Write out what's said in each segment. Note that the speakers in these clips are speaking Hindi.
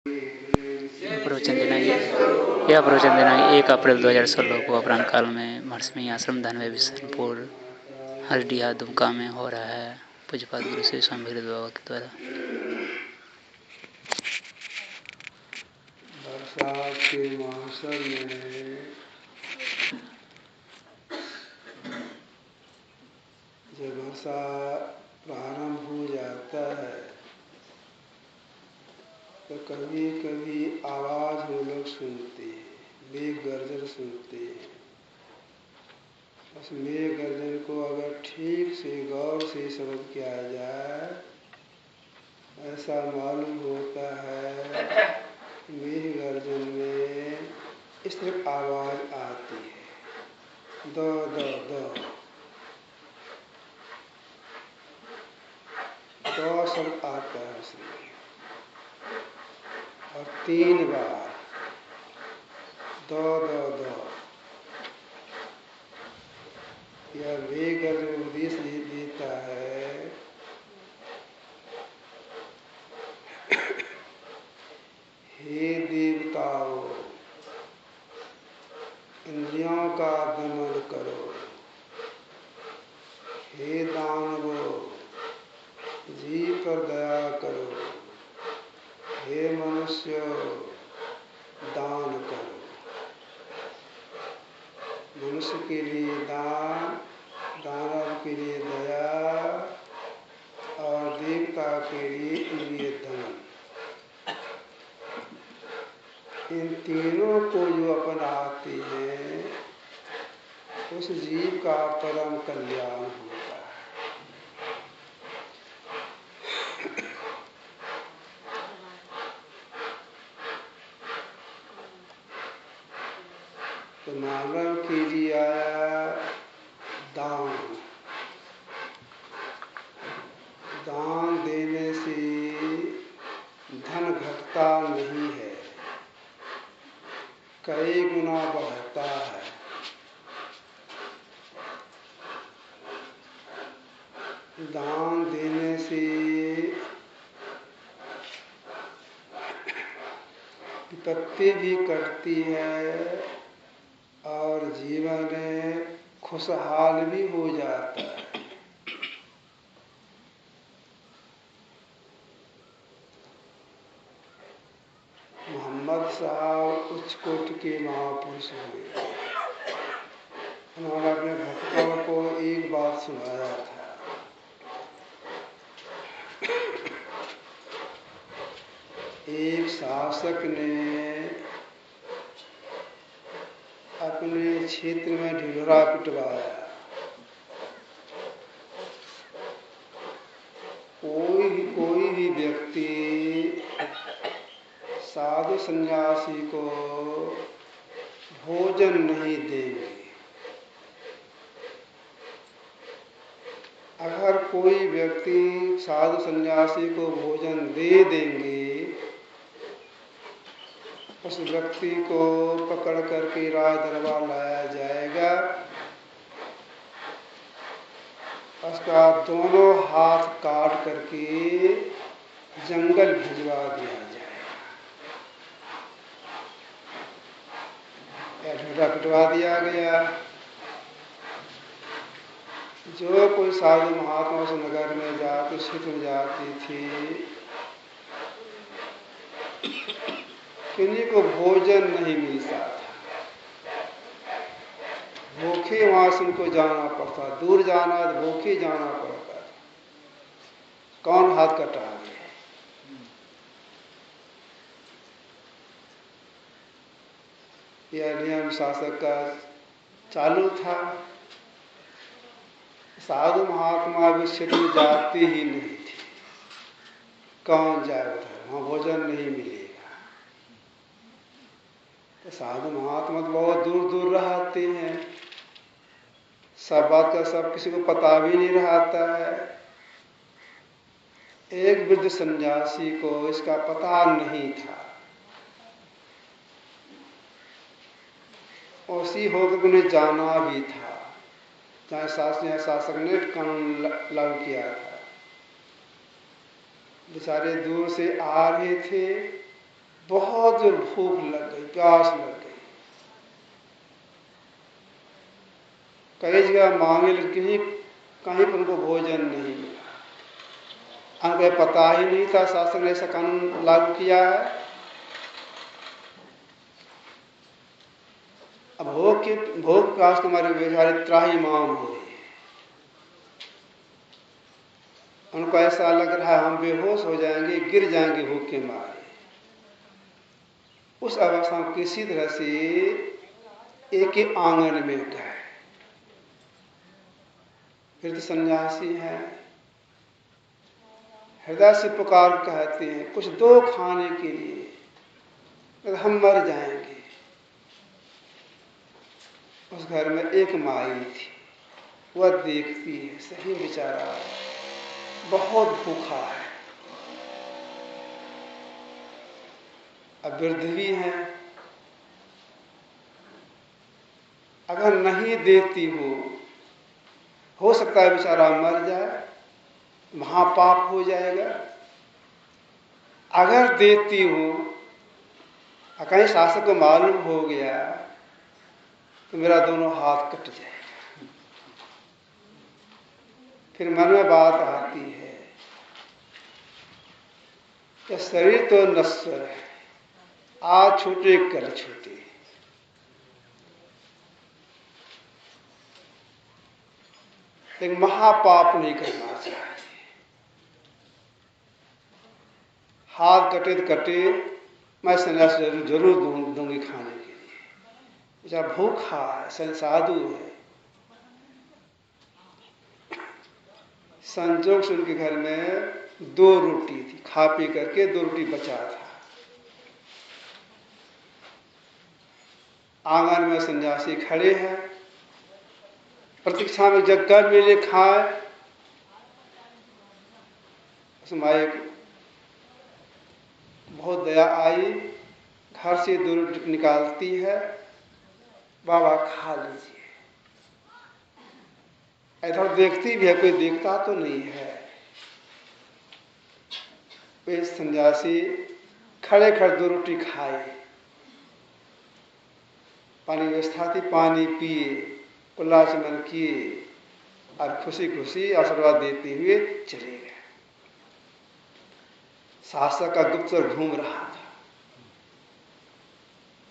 यह प्रवचन दिनांक 1 अप्रैल 2016 को अपराह्नकाल में महर्षि आश्रम धनवे बिशनपुर हरडिया दुमका में हो रहा है। पूज्यपाद गुरु श्री स्वामी भगीरथ बाबा के द्वारा। बरसात के मौसम में जब वर्षा प्रारंभ हो जाता है तो कभी कभी आवाज हम लोग सुनते हैं, मेघ गर्जन सुनते हैं। उस मेघ गर्जन को अगर ठीक से गौर से समझ किया जाए, ऐसा मालूम होता है मेघ गर्जन में इस तरह आवाज आती है, दो दो दो दो शब्द आता है उसमें, और 3 बार दो दो दो। यह मेघ गर्जन उपदेश देता है हे देवताओं, इंद्रियों का दमन करो। हे दानवों, जीव पर दया करो। हे मनुष्यों, दान करो। मनुष्य के लिए दान, दानव के लिए दया और देवता के लिए इंद्रिय दमन। इन तीनों को जो अपनाते हैं उस जीव का परम कल्याण होता है। तो मानव के लिए आया दान। दान देने से धन घटता नहीं है, कई गुना बढ़ता है। दान देने से विपत्ति भी कटती है और जीवन खुशहाल भी हो जाता है। मोहम्मद साहब उच्च कोटि के महापुरुष हुए। उन्होंने अपने भक्तों को एक बात सुनाया था। एक शासक ने अपने क्षेत्र में ढिढोरा पिटवाया। कोई भी व्यक्ति साधु सन्यासी को भोजन नहीं देंगे। अगर कोई व्यक्ति साधु सन्यासी को भोजन दे देंगे, उस व्यक्ति को पकड़ करके राज दरबार लाया जाएगा, उसका दोनों हाथ काट करके जंगल भिजवा दिया जाएगा। या ढिढोरा पिटवा दिया गया। जो कोई साधु महात्मा उस नगर में जाते, क्षेत्र में जाती थी, किन्हीं को भोजन नहीं मिलता था। भूखे वहां से उनको जाना पड़ता, दूर जाना तो भूखे जाना पड़ता। कौन हाथ कटाए? यह नियम शासक का चालू था। साधु महात्मा भी क्षेत्र में जाते ही नहीं थे। कौन जाए उधर, वहां भोजन नहीं मिलेगा। तो साधु महात्मा तो बहुत दूर दूर रहते हैं, सब बात का सब किसी को पता भी नहीं रहता है। एक वृद्ध सन्यासी को इसका पता नहीं था। उसी होकर उन्हें जाना भी था, चाहे शासक ने कानून लागू किया था। बेचारे दूर से आ रहे थे, जोर भूख लग गई, प्यास लग गई। कई जगह मांगे लेकिन कहीं पर उनको भोजन नहीं मिला। हमको पता ही नहीं था शासन ने ऐसा कानून लागू किया है। अब भोग प्यास तुम्हारे बेचारे त्राहिमाम हो रही है। उनको ऐसा लग रहा है हम बेहोश हो जाएंगे, गिर जाएंगे भूख के मारे। उस अवस्था में किसी तरह से एक ही आंगन में गए। फिर तो सन्यासी हैं, हृदय से पुकार कहते हैं कुछ दो खाने के लिए, हम मर जाएंगे। उस घर में एक माई थी, वह देखती है सही बेचारा बहुत भूखा है। अब वृद्ध भी हैं, अगर नहीं देती हो सकता है बेचारा मर जाए, महापाप हो जाएगा। अगर देती हूं, कहीं शासक को मालूम हो गया तो मेरा दोनों हाथ कट जाएगा। फिर मन में बात आती है कि शरीर तो नश्वर है, आज छोटे कल छोटे। एक महापाप नहीं करना चाहिए। हाथ कटे तो कटे, मैं सन्यास जरूर दूंगी खाने के लिए। बेचारा भूखा है, साधु है। संजोग से उनके घर में 2 रोटी थी, खा पी करके 2 रोटी बचा था। आंगन में सन्यासी खड़े हैं, प्रतीक्षा में जब कब मिले खाए। उसमें बहुत दया आई, घर से 2 रोटी निकालती है, बाबा खा लीजिए। इधर देखती भी है, कोई देखता तो नहीं है। वे सन्यासी खड़े खड़े 2 रोटी खाए, पानी व्यवस्था थी, पानी पिए, कुल्लाचमन किए और खुशी खुशी आशीर्वाद देते हुए चले गए। शासक का गुप्तचर घूम रहा था,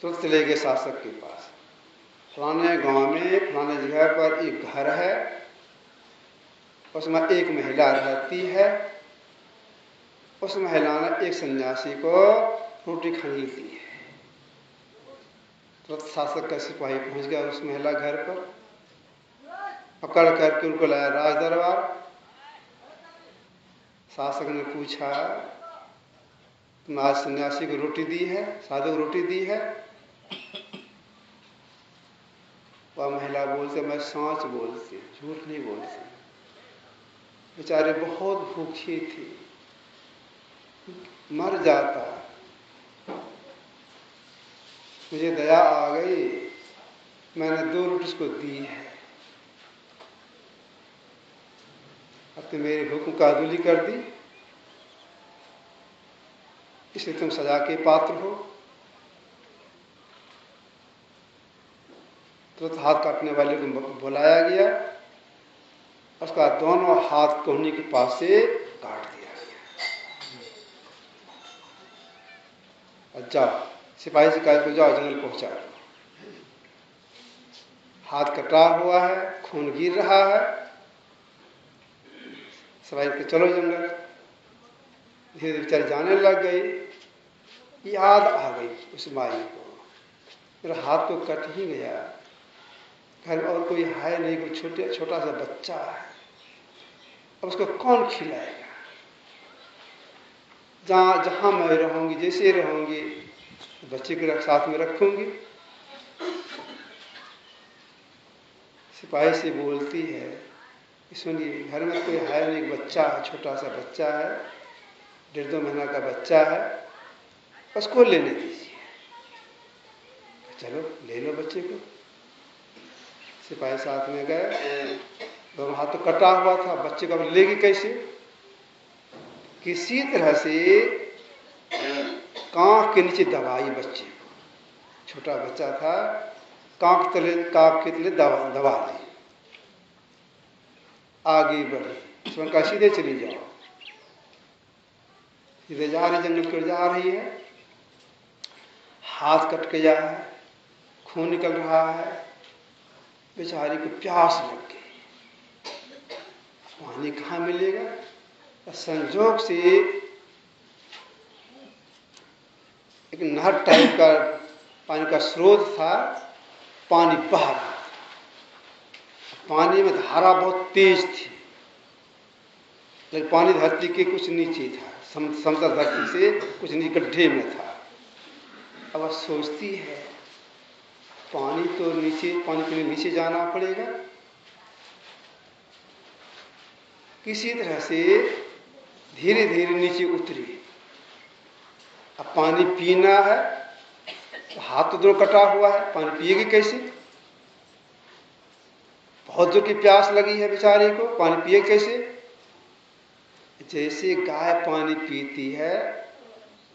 तो चले गए शासक के पास। फलाने गांव में फलाने जगह पर एक घर है, उसमें एक महिला रहती है। उस महिला ने एक सन्यासी को रोटी खरीद दी है। तो शासक का सिपाही पहुंच गया उस महिला घर पर, पकड़ करके उनको लाया राज दरबार। शासक ने पूछा तुम आज सन्यासी को रोटी दी है, साधु को रोटी दी है? वह महिला बोलते मैं सच बोलती, झूठ नहीं बोलती। बेचारे बहुत भूखे थे, मर जाता, मुझे दया आ गई, मैंने 2 रोटी उसको दी है। अब तो मेरी हुक्म का अदुली कर दी, इसलिए तुम सजा के पात्र हो। तो हाथ काटने वाले को बुलाया गया, उसका दोनों हाथ कोहनी के पास से काट दिया गया। और जाओ सिपाही से कह को जाओ जंगल पहुंचा दो। हाथ कटा हुआ है, खून गिर रहा है। सिपाही के चलो जंगल। धीरे धीरे बेचारी जाने लग गई। याद आ गई उस माई को, मेरा हाथ तो कट ही गया, घर में और कोई है नहीं, कोई छोटा सा बच्चा है, अब उसको कौन खिलाएगा? जहां मैं रहूंगी, जैसे रहूंगी, बच्चे के साथ में रखूंगी। सिपाही से बोलती है सुनिए, घर में कोई है नहीं, बच्चा है, छोटा सा बच्चा है, 1.5-2 महीना का बच्चा है, उसको लेने दीजिए। चलो ले लो बच्चे को। सिपाही साथ में गए, दोनों हाथ तो कटा हुआ था, बच्चे को लेगी कैसे? किसी तरह से कांख के नीचे दबाई बच्चे को। छोटा बच्चा था, कांख के तले दबा दी। आगे बढ़ी, उसने कहा सीधे चली जाओ। सीधे जा रही, जंगल की ओर जा रही है। हाथ कट गया है, खून निकल रहा है, बेचारी को प्यास लग गई। पानी कहाँ मिलेगा? संजोग से एक नहर टाइप का पानी का स्रोत था, पानी बह रहा था। पानी में धारा बहुत तेज थी, लेकिन पानी धरती के कुछ नीचे था, समतल धरती से कुछ नीचे गड्ढे में था। अब वह सोचती है पानी के लिए नीचे जाना पड़ेगा। किसी तरह से धीरे धीरे नीचे उतरी। अब पानी पीना है, तो हाथ तो दोनों कटा हुआ है, पानी पिएगी कैसे? बहुत जोर की प्यास लगी है बेचारे को, पानी पिए कैसे? जैसे गाय पानी पीती है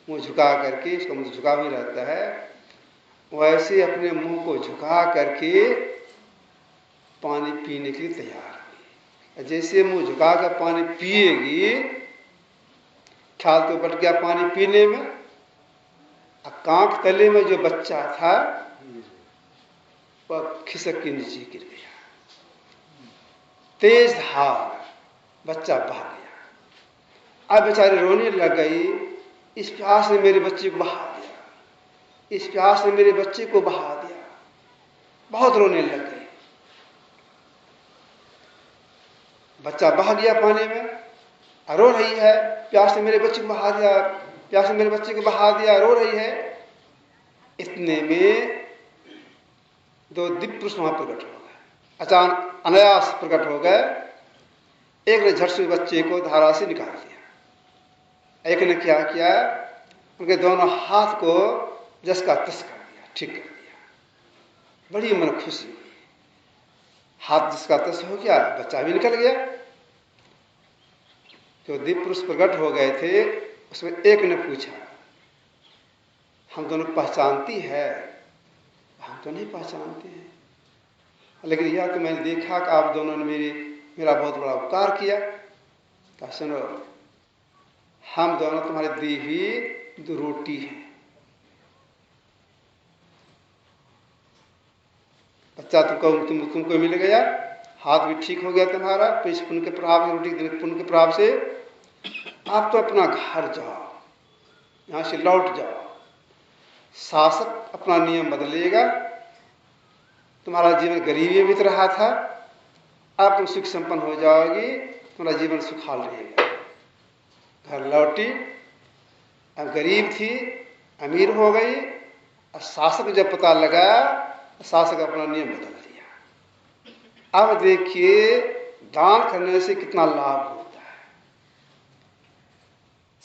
मुंह झुका करके, उसका मुंह झुका भी रहता है, वैसे अपने मुंह को झुका करके पानी पीने के लिए तैयार हुई। जैसे मुंह झुका कर पानी पिएगी, ख्याल तो बट गया पानी पीने में। कांख तले में जो बच्चा था वह खिसक के नीचे गिर गया। तेज धार, बच्चा बह गया। अब बेचारी रोने लग गई, इस प्यास ने मेरे बच्चे को बहा दिया, इस प्यास ने मेरे बच्चे को बहा दिया। बहुत रोने लग गई। बच्चा बह गया पानी में, रो रही है, प्यास ने मेरे बच्चे को बहा दिया, प्यास ने मेरे बच्चे को बहा दिया, रो रही है। इतने में दो दिव्य पुरुष वहां प्रकट हो गए, अचानक अनायास प्रकट हो गए। एक ने झट से बच्चे को धारा से निकाल दिया, एक ने क्या किया, उनके दोनों हाथ को जस का तस कर दिया, ठीक कर दिया। बड़ी मन खुशी हुई, हाथ जिसका तस हो गया, बच्चा भी निकल गया। जो दिव्य पुरुष प्रकट हो गए थे, उसमें एक ने पूछा, हम दोनों पहचानती है? हम तो नहीं पहचानते हैं, लेकिन यह तो मैंने देखा कि आप दोनों ने मेरा बहुत बड़ा उपकार किया। कहा सुनो, हम दोनों तुम्हारी दी हुई दो रोटी हैं। बच्चा तुमको मिल गया, हाथ भी ठीक हो गया तुम्हारा, तो इस पुण्य के प्रभाव से, रोटी देने पुण्य के प्रभाव से आप तो अपना घर जाओ, यहां से लौट जाओ। शासक अपना नियम बदलेगा, तुम्हारा जीवन गरीबी में बीत रहा था, अब तुम सुख संपन्न हो जाओगी, तुम्हारा जीवन सुखाल रहेगा। घर लौटी, अब गरीब थी, अमीर हो गई। और शासक जब पता लगा, शासक अपना नियम बदल दिया। अब देखिए दान करने से कितना लाभ होता है,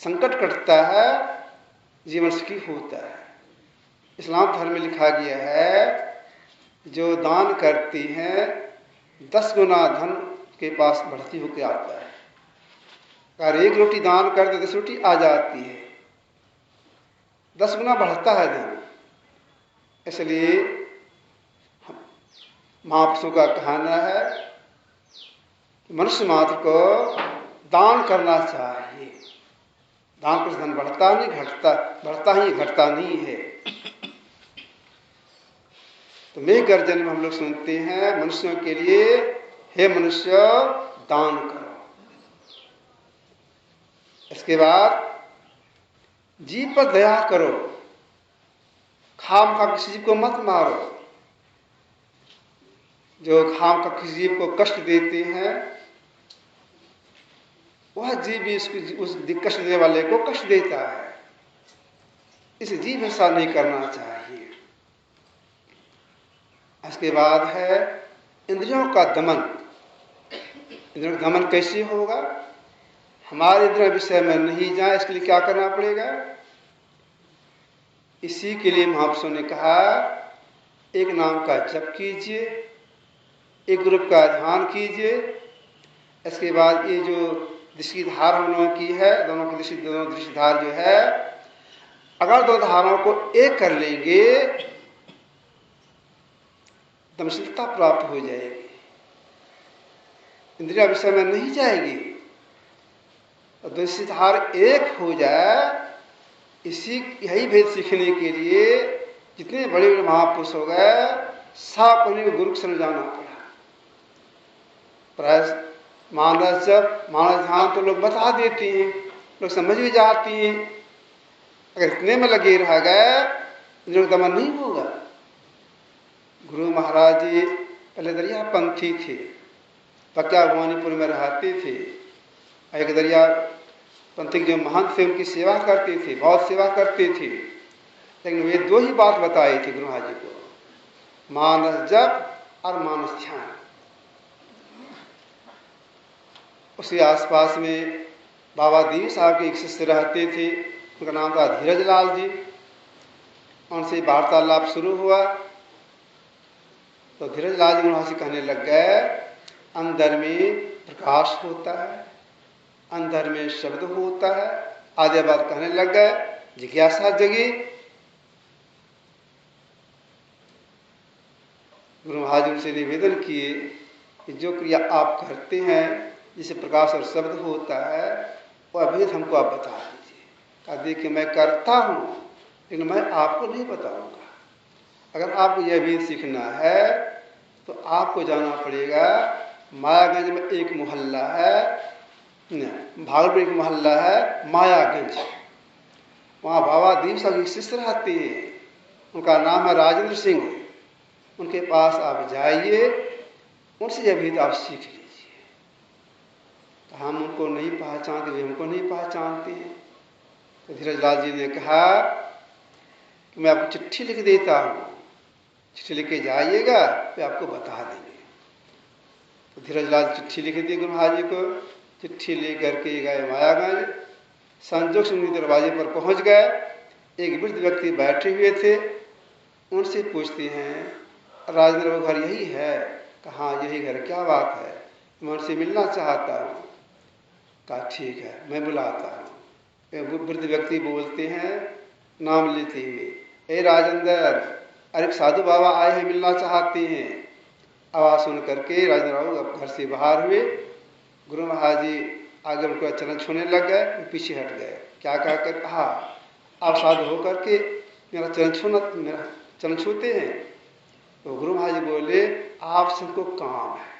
संकट कटता है, जीवन सुखी होता है। इस्लाम धर्म में लिखा गया है, जो दान करती हैं 10 गुना धन के पास बढ़ती होकर आता है। अगर एक रोटी दान कर दे 10 रोटी आ जाती है, 10 गुना बढ़ता है धन। इसलिए महापुरुषों का कहना है, मनुष्य मात्र को दान करना चाहिए। दान पर धन बढ़ता नहीं, बढ़ता ही घटता नहीं है। तो मेघ गर्जन में हम लोग सुनते हैं मनुष्यों के लिए, हे मनुष्य दान करो। इसके बाद जीव पर दया करो, खाम खा किसी जीव को मत मारो। जो खाम खा किसी जीव को कष्ट देते हैं, वह जीव भी उस कष्ट देने वाले को कष्ट देता है। इसे जीव ऐसा नहीं करना चाहिए। इसके बाद है इंद्रियों का दमन। इंद्रियों का दमन कैसे होगा? हमारे इंद्रियों विषय में नहीं जाए, इसके लिए क्या करना पड़ेगा? इसी के लिए महापुरुषों ने कहा, एक नाम का जप कीजिए, एक रूप का ध्यान कीजिए। इसके बाद ये जो दृष्टिधार हम लोगों की है, दोनों दृष्टिधार जो है, अगर दो धाराओं को एक कर लेंगे दमशीलता प्राप्त हो जाएगी, इंद्रिया विषय में नहीं जाएगी। और दूसरी धार एक हो जाए, यही भेद सीखने के लिए जितने बड़े बड़े महापुरुष हो गए सब उन्हीं को गुरु के शरण जाना पड़ा। प्राय मानस जप मानस ध्यान तो लोग बता देते हैं, लोग समझ भी जाती हैं। अगर इतने में लगे रह गए जो दमन नहीं होगा। गुरु महाराज जी पहले दरिया पंथी थे, पक्का भवानीपुर में रहते थे। एक दरिया पंथी जो महंत थे उनकी सेवा करते थे, बहुत सेवा करते थे। लेकिन वे दो ही बात बताई थी गुरु महाराज जी को, मानस जप और मानस ध्यान। उसके आसपास में बाबा दीप साहब के एक शिष्य रहते थे, उनका नाम था धीरज लाल जी। उनसे वार्तालाप शुरू हुआ तो धीरज लाल जी वहां से कहने लग गए, अंदर में प्रकाश होता है, अंदर में शब्द होता है। आधे बात कहने लग गए, जिज्ञासा जगी। गुरु महाराज उनसे निवेदन किए कि जो क्रिया आप करते हैं जिसे प्रकाश और शब्द होता है वो अभी हमको आप बता दीजिए। कहा देखिए मैं करता हूँ लेकिन मैं आपको नहीं बताऊंगा। अगर आपको यह भी सीखना है तो आपको जाना पड़ेगा। मायागंज में एक मोहल्ला है, भागलपुर एक मोहल्ला है मायागंज, वहाँ बाबा दीप साहब के शिष्य रहते हैं, उनका नाम है राजेंद्र सिंह। उनके पास आप जाइए, उनसे यह भी आप सीख लीजिए। तो हम उनको नहीं पहचानते, वे हमको नहीं पहचानते हैं। तो धीरज लाल जी ने कहा कि मैं आपको चिट्ठी लिख देता हूँ, चिट्ठी लिख के जाइएगा वे आपको बता देंगे। तो धीरज लाल चिट्ठी लिख दी गुरु महाराज जी को। चिट्ठी लेकर के गए मायागंज। संजोग से उनके दरवाजे पर पहुंच गए। एक वृद्ध व्यक्ति बैठे हुए थे। उनसे पूछते हैं राजेंद्र वो घर यही है? कहा यही घर। क्या बात है? मैं उनसे मिलना चाहता हूँ। कहा ठीक है मैं बुलाता हूँ। वृद्ध व्यक्ति बोलते हैं नाम लेते हुए, ए राजेंद्र, अरे साधु बाबा आए हैं, मिलना चाहते हैं। आवाज सुन करके राजेंद्र बाबू घर से बाहर हुए। गुरु महाराज जी आगे उनको चरण छूने लग गए, पीछे हट गए। क्या कहकर कहा आप साधु होकर के मेरा चरण छूते हैं? तो गुरु महाराज जी बोले आपसे हमको काम है।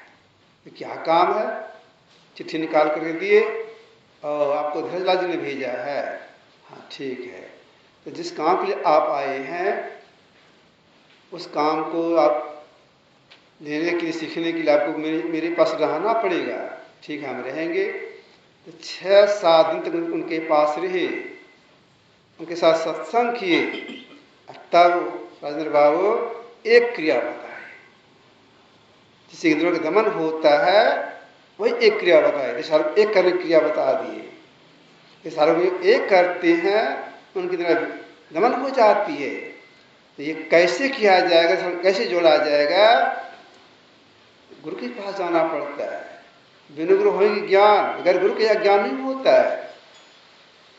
तो क्या काम है? चिट्ठी निकाल करके दिए और आपको धीरजलाल जी ने भेजा है। हाँ ठीक है, तो जिस काम के लिए आप आए हैं उस काम को आप लेने के लिए, सीखने के लिए आपको मेरे पास रहना पड़ेगा। ठीक है हम रहेंगे। तो 6-7 दिन तक उनके पास रहे, उनके साथ सत्संग किए। तब राजेंद्र बाबू एक क्रिया बताए, जिससे इंद्रियों का दमन होता है वही एक क्रिया बताए। सारे एक करने की क्रिया बता दिए। सारे एक करते हैं उनकी तरह दमन हो जाती है। तो ये कैसे किया जाएगा, कैसे जोड़ा जाएगा? गुरु के पास जाना पड़ता है। बिनु गुरु होगी ज्ञान, अगर गुरु के ज्ञान नहीं होता है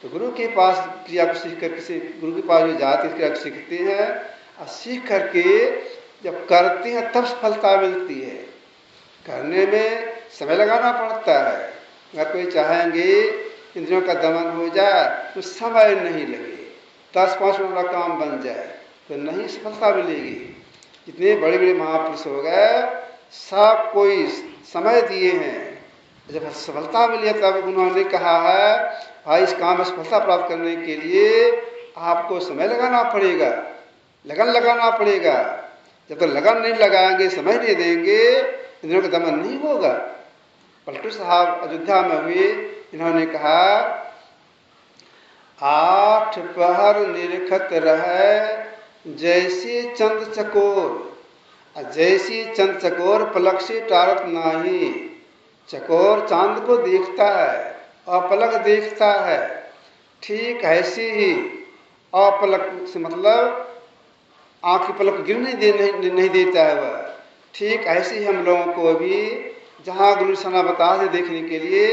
तो गुरु के पास क्रिया को सीख कर, किसी गुरु के पास जो जाते क्रिया को सीखते हैं और सीख करके जब करते हैं तब सफलता मिलती है। करने में समय लगाना पड़ता है। अगर कोई चाहेंगे इंद्रियों का दमन हो जाए तो समय नहीं लगे, 10-5 मिनट का काम बन जाए तो नहीं सफलता मिलेगी। जितने बड़े बड़े महापुरुष हो गए सब कोई समय दिए हैं। जब सफलता मिली तब उन्होंने कहा है भाई इस काम में सफलता प्राप्त करने के लिए आपको समय लगाना पड़ेगा, लगन लगाना पड़ेगा। जब तक लगन नहीं लगाएंगे, समय नहीं देंगे, इंद्रियों का दमन नहीं होगा। पलटू साहब अयोध्या में हुए, इन्होंने कहा 8 पहर निरखत रहे जैसे चंद चकोर, जैसी चंद चकोर पलक से टारत नाही। चकोर चांद को देखता है अपलक देखता है, ठीक ऐसे ही अपलक से मतलब आंख की पलक गिर नहीं देता है वह। ठीक ऐसे ही हम लोगों को भी जहाँ गुरु निशाना बता दे देखने के लिए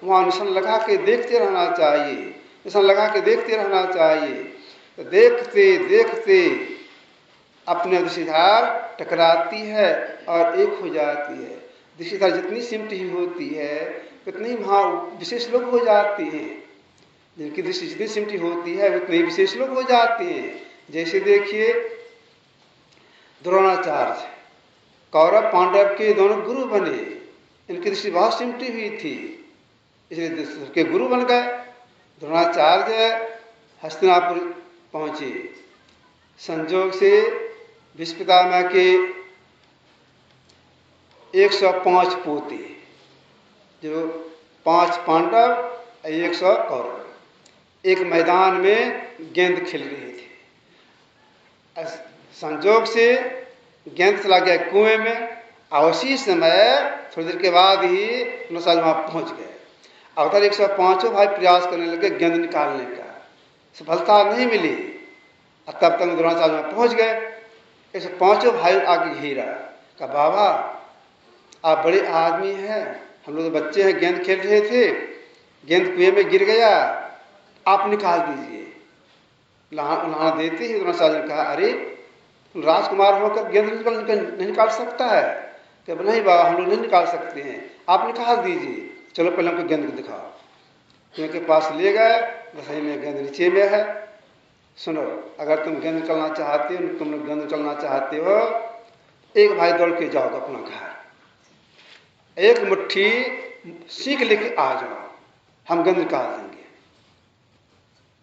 वहाँ निशान लगा के देखते रहना चाहिए, निशान लगा के देखते रहना चाहिए। तो देखते देखते अपने दृष्टिधार टकराती है और एक हो जाती है। दृष्टिधार जितनी सिमटी हुई होती है उतनी वहाँ विशेष लोग हो जाते हैं। जिनकी दृष्टि जितनी सिमटी होती है उतने विशेष लोग हो जाते हैं। जैसे देखिए द्रोणाचार्य कौरव पांडव के दोनों गुरु बने, इनकी दृष्टि बहुत सिमटी हुई थी इसलिए सबके गुरु बन गए। द्रोणाचार्य हस्तिनापुर पहुंचे, संजोग से भीष्म पितामह के 105 पोते, जो 5 पांडव और 100 कौरव, एक मैदान में गेंद खेल रहे थे। संजोग से गेंद चला गया कुएं में और उसी समय थोड़ी देर के बाद ही द्रोणाचार्य वहां पहुंच गए। और उधर 105 भाई प्रयास करने लगे गेंद निकालने का, सफलता नहीं मिली। तब तक द्रोणाचार्य वहां पहुंच गए। 105 भाई आगे घेरा, कहा बाबा आप बड़े आदमी हैं, हम लोग तो बच्चे हैं, गेंद खेल रहे थे, गेंद कुएं में गिर गया, आप निकाल दीजिए। लाना देते ही द्रोणाचार्य ने कहा अरे राजकुमार होकर गेंद नहीं निकाल सकता है? कि नहीं बाबा हम लोग नहीं निकाल सकते हैं, आप निकाल दीजिए। चलो पहले हमको गेंद दिखाओ। कुएं के पास ले गए, रसोई में गेंद नीचे में है। सुनो, अगर तुम गेंद निकलना चाहते हो, तुम लोग गेंद निकलना चाहते हो, एक भाई दौड़ के जाओ अपना घर, एक मुट्ठी सीख लेके आ जाओ, हम गेंद निकाल देंगे।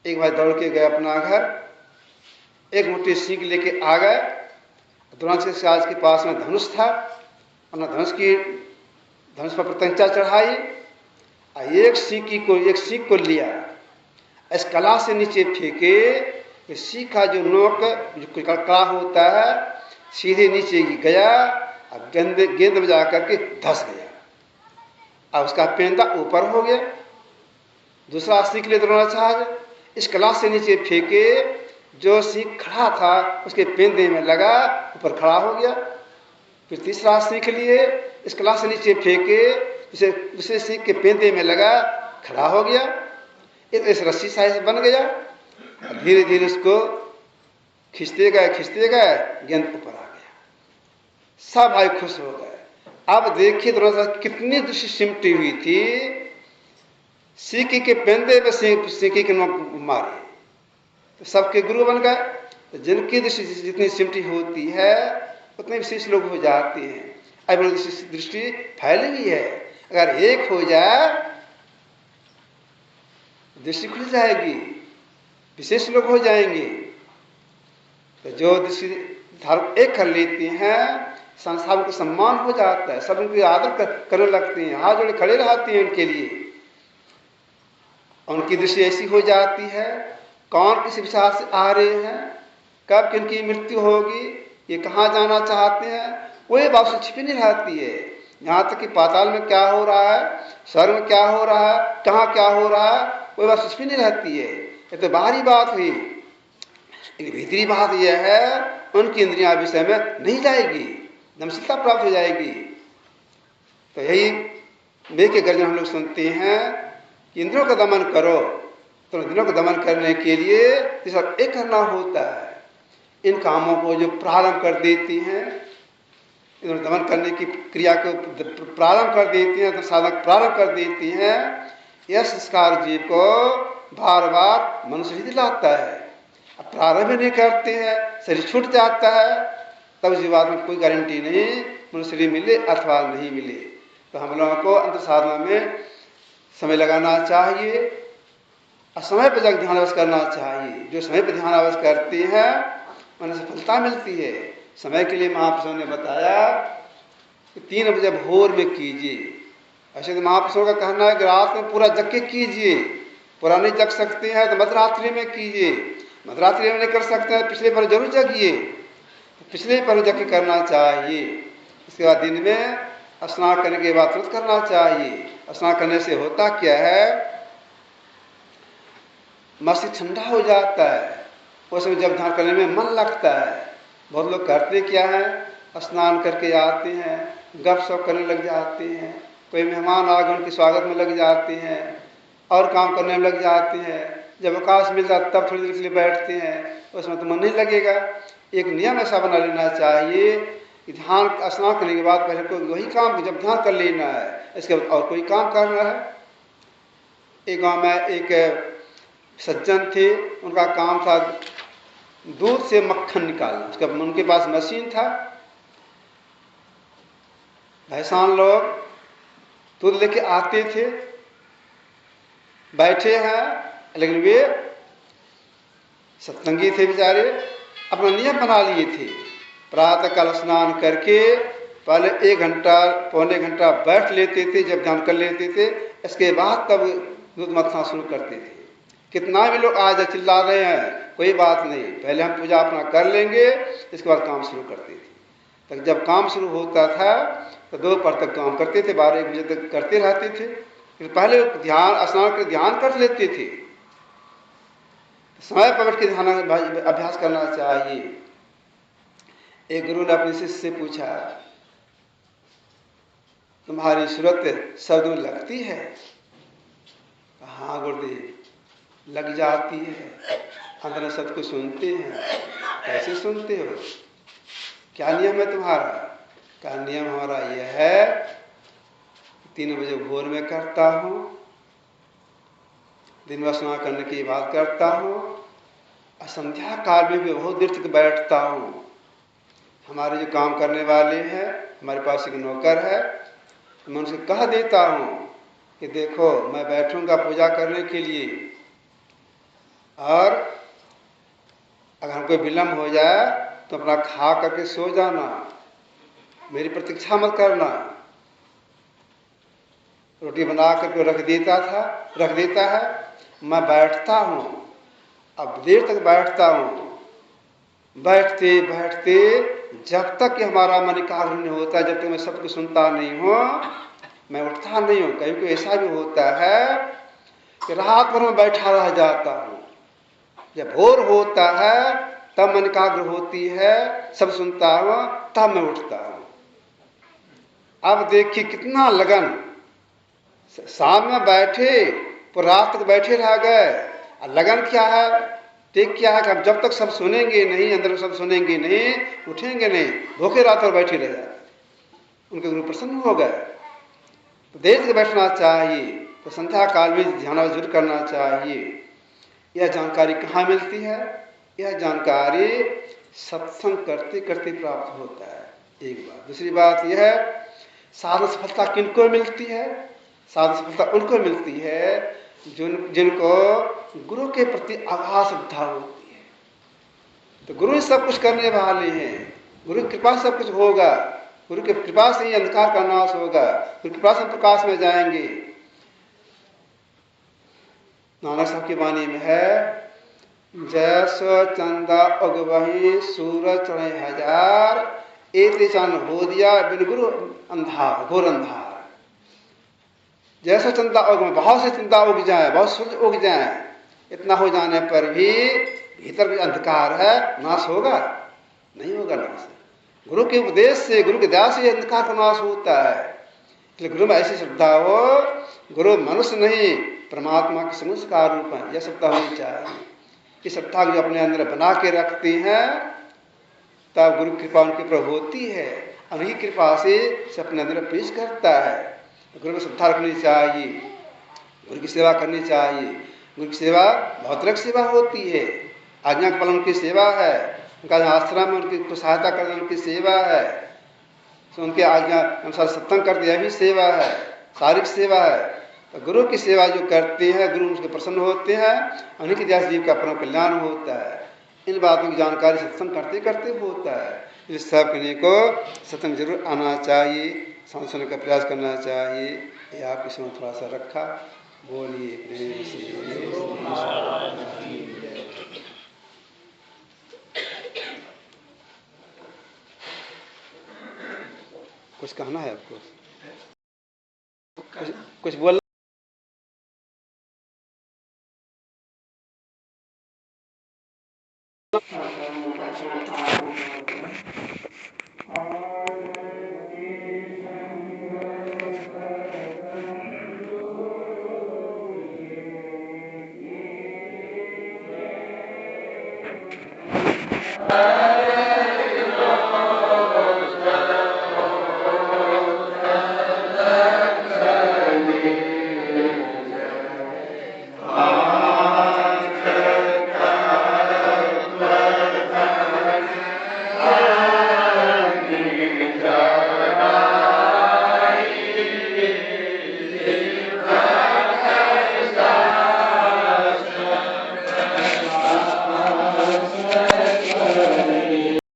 एक भाई दौड़ के गए अपना घर, एक मुट्ठी सीख लेके आ गए। द्रोणाचार्य के पास में धनुष था, अपना धनुष पर प्रत्यंचा चढ़ाई और एक सीख को लिया, इस कला से नीचे फेंके, सीख का जो नोक जो कड़ा होता है सीधे नीचे गया और गेंद में जा करके धस गया और उसका पेंदा ऊपर हो गया। दूसरा सीख ले द्रोणाचार्य, इस कला से नीचे फेंके, जो सीख खड़ा था उसके पेंदे में लगा, ऊपर खड़ा हो गया। फिर तीसरा सीख लिए, इस कला से नीचे फेंके, दूसरे सीख के पेंदे में लगा, खड़ा हो गया। इस रस्सी साइज बन गया। धीरे धीरे उसको खींचते गए, गेंद ऊपर आ गया। सब भाई खुश हो गए। अब देखिए द्रोणाचार्य कितनी दृष्टि सिमटी हुई थी, सीकी के पेंदे में सीकी के नोक मारे, तो सबके गुरु बन गए। तो जिनकी दृष्टि जितनी सिमटी होती है उतने विशेष लोग हो जाते हैं। अब दृष्टि फैली हुई है, अगर एक हो जाए दृष्टि खुल जाएगी, विशेष लोग हो जाएंगे। तो जो दृष्टि धारक एक कर लेते हैं, संसार को सम्मान हो जाता है, सब उनकी आदर करने लगते हैं, हाथ जोड़े खड़े रहते हैं उनके लिए। उनकी दृष्टि ऐसी हो जाती है, कौन किस विचार से आ रहे हैं, कब किनकी मृत्यु होगी, ये कहाँ जाना चाहते हैं, कोई बात से छिपी नहीं रहती है। यहाँ तक कि पाताल में क्या हो रहा है, स्वर्ग में क्या हो रहा है, कहाँ क्या हो रहा है, कोई बात छिपी नहीं रहती है। ये तो बाहरी बात हुई, लेकिन भीतरी बात यह है उनकी इंद्रियां विषय में नहीं जाएगी, दमशीलता प्राप्त हो जाएगी। तो यही वेद के गर्जन हम लोग सुनते हैं कि इंद्रियों का दमन करो। तो इंद्रियों का दमन करने के लिए एक करना होता है। इन कामों को जो प्रारंभ कर देती हैं, इन्होंने दमन करने की क्रिया को प्रारंभ कर देती हैं, तो साधक प्रारंभ कर देती हैं, यह संस्कार जीव को बार बार मनुष्य ही दिलाता है। अब प्रारंभ नहीं करते हैं, शरीर छूट जाता है, तब जीवात्मा में कोई गारंटी नहीं मनुष्य मिले अथवा नहीं मिले। तो हम लोगों को अंतर साधना में समय लगाना चाहिए और समय पर जब ध्यान अवश्य करना चाहिए। जो समय पर ध्यान अवश्य करते हैं उन्हें सफलता मिलती है। समय के लिए महापुरुषों ने बताया कि 3 बजे भोर में कीजिए। ऐसे तो महापुरुषों का कहना है कि रात में पूरा जग के कीजिए, पूरा नहीं जग सकते हैं तो मध्यरात्रि में कीजिए, मध्यरात्रि में नहीं कर सकते हैं पिछले पर जरूर जगिए, पिछले पर जग के करना चाहिए। इसके बाद दिन में स्नान करने के बाद तुरंत करना चाहिए। स्नान करने से होता क्या है, मस्तिष्क ठंडा हो जाता है, उस समय जब ध्यान करने में मन लगता है। बहुत लोग करते क्या है, स्नान करके आते हैं, गपशप करने लग जाते हैं, कोई मेहमान आ गए उनके स्वागत में लग जाते हैं और काम करने में लग जाते हैं, जब अवकाश मिलता तब थोड़ी देर के लिए बैठते हैं, उसमें तो मन नहीं लगेगा। एक नियम ऐसा बना लेना चाहिए कि ध्यान स्नान करने के बाद पहले कोई वही काम जब ध्यान कर लेना है, इसके बाद और कोई काम करना है। एक गांव में एक सज्जन थे, उनका काम था दूध से मक्खन निकालना। उसका उनके पास मशीन था। भैंसान लोग दूध लेके आते थे, बैठे हैं, लेकिन वे सत्संगी थे बेचारे, अपना नियम बना लिए थे। प्रातः काल स्नान करके पहले 1 घंटा पौने घंटा बैठ लेते थे, जब ध्यान कर लेते थे, इसके बाद तब दूध मथना शुरू करते थे। कितना भी लोग आज चिल्ला रहे हैं, कोई बात नहीं, पहले हम पूजा अपना कर लेंगे, इसके बाद काम शुरू करते थे। तक जब काम शुरू होता था तो दोपहर तक काम करते थे, 12-1 बजे तक करते रहते थे। फिर पहले ध्यान स्नान कर ध्यान कर लेते थे। समय पर बैठ के ध्यान अभ्यास करना चाहिए। एक गुरु ने अपने शिष्य से पूछा, तुम्हारी सूरत सदगुरु लगती है? हाँ गुरुदेव, लग जाती है। अंदर सत को सुनते हैं। कैसे सुनते हो? क्या नियम है तुम्हारा? का नियम हमारा यह है, 3 बजे भोर में करता हूँ, दिन में स्नान करने की बात करता हूँ, और संध्या काल में भी बहुत देर तक बैठता हूँ। हमारे जो काम करने वाले हैं, हमारे पास एक नौकर है, मैं उनसे कह देता हूँ कि देखो मैं बैठूंगा पूजा करने के लिए, और अगर हमको विलम्ब हो जाए तो अपना खा करके सो जाना, मेरी प्रतीक्षा मत करना। रोटी बना करके रख देता है, मैं बैठता हूँ, अब देर तक बैठता हूँ। बैठते बैठते जब तक कि हमारा मन एकाग्र नहीं होता, जब तक मैं सबको सुनता नहीं हूँ, मैं उठता नहीं हूँ। कभी कोई ऐसा भी होता है कि रात भर में बैठा रह जाता हूँ, जब भोर होता है तब मन एकाग्र होती है, सब सुनता हूँ, तब मैं उठता हूँ। अब देखिए कितना लगन, शाम में बैठे तो रात तक बैठे रह गए। लगन क्या है, देख क्या है कि हम जब तक सब सुनेंगे नहीं, अंदर सब सुनेंगे नहीं, उठेंगे नहीं, भूखे रात भर बैठे रह जाते। उनके गुरु प्रसन्न हो गए। तो देर से बैठना चाहिए, तो संध्या काल में ध्यान जरूर करना चाहिए। यह जानकारी कहाँ मिलती है? यह जानकारी सत्संग करते करते प्राप्त होता है, एक बात। दूसरी बात यह है, साधन सफलता किनको मिलती है? साधन सफलता उनको मिलती है जिनको गुरु के प्रति अगाध श्रद्धा होती है। तो गुरु सब कुछ करने वाले हैं, गुरु की कृपा से सब कुछ होगा, गुरु की कृपा से ही अंधकार का नाश होगा, गुरु की कृपा से प्रकाश में जाएंगे। नानक साहब की वाणी में है, जैसो चंदा उगवही सूरज चढ़े हजार, एक चान हो दिया बिन गुरु अंधार, घोर अंधार। जैसा चंदा उग, बहुत से चिंता उग जाए, बहुत सूरज उग जाए, इतना हो जाने पर भी भीतर भी अंधकार है, नाश होगा? नहीं होगा नाश। गुरु के उपदेश से, गुरु के दया से अंधकार का नाश होता है। इसलिए गुरु में ऐसी श्रद्धा हो, गुरु मनुष्य नहीं परमात्मा के संस्कार रूप है, यह श्रद्धा होनी चाहिए। इस श्रद्धा को जो अपने अंदर बना के रखते हैं, तब गुरु कृपा उनके ऊपर होती है, उनकी कृपा से अपने अंदर पेश करता है। गुरु में श्रद्धा रखनी चाहिए, गुरु की सेवा करनी चाहिए। गुरु की सेवा बहुत तरह की सेवा होती है। आज्ञा पालन उनकी सेवा है, उनका आश्रम में उनकी सहायता करना उनकी सेवा है, तो उनके आज्ञा अनुसार सत्संग करते यह भी सेवा है, शारीरिक सेवा है। तो गुरु की सेवा जो करते हैं, गुरु उनके प्रसन्न होते हैं, उन्हीं के जैसे जीव का परम कल्याण होता है। इन बातों की जानकारी सत्संग करते करते होता है। इस सब करने को सत्संग जरूर आना चाहिए, समझने का प्रयास करना चाहिए। ये आपके समय थोड़ा सा रखा, बोलिए प्रेम से। कुछ कहना है आपको? कुछ बोल